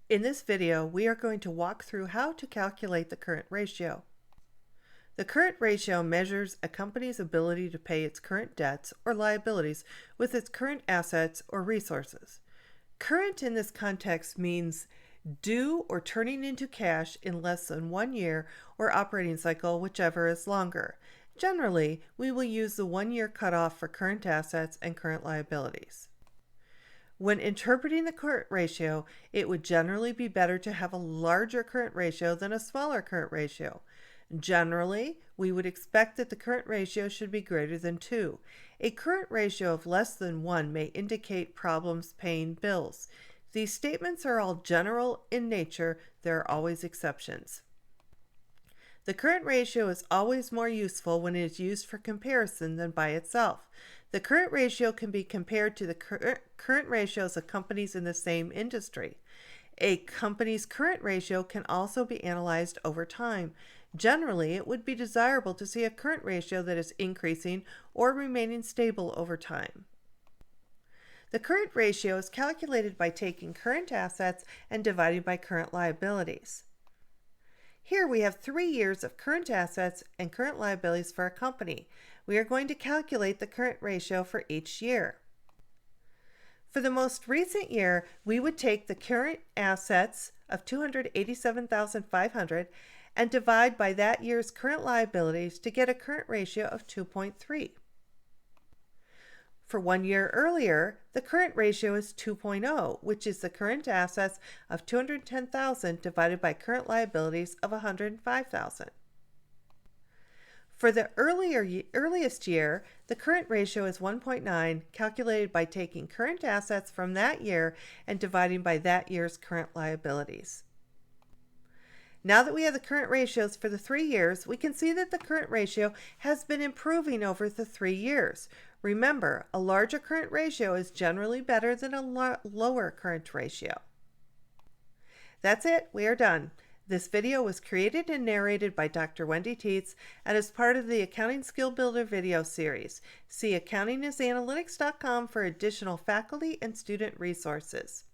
In this video, we are going to walk through how to calculate the current ratio. The current ratio measures a company's ability to pay its current debts or liabilities with its current assets or resources. Current in this context means due or turning into cash in less than 1 year or operating cycle, whichever is longer. Generally, we will use the 1-year cutoff for current assets and current liabilities. When interpreting the current ratio, it would generally be better to have a larger current ratio than a smaller current ratio. Generally, we would expect that the current ratio should be greater than 2. A current ratio of less than 1 may indicate problems paying bills. These statements are all general in nature. There are always exceptions. The current ratio is always more useful when it is used for comparison than by itself. The current ratio can be compared to the current ratios of companies in the same industry. A company's current ratio can also be analyzed over time. Generally, it would be desirable to see a current ratio that is increasing or remaining stable over time. The current ratio is calculated by taking current assets and dividing by current liabilities. Here we have 3 years of current assets and current liabilities for a company. We are going to calculate the current ratio for each year. For the most recent year, we would take the current assets of $287,500 and divide by that year's current liabilities to get a current ratio of 2.3. For 1 year earlier, the current ratio is 2.0, which is the current assets of $210,000 divided by current liabilities of $105,000. For the earliest year, the current ratio is 1.9, calculated by taking current assets from that year and dividing by that year's current liabilities. Now that we have the current ratios for the 3 years, we can see that the current ratio has been improving over the 3 years. Remember, a larger current ratio is generally better than a lower current ratio. That's it. We are done. This video was created and narrated by Dr. Wendy Tietz and is part of the Accounting Skill Builder video series. See accountingisanalytics.com for additional faculty and student resources.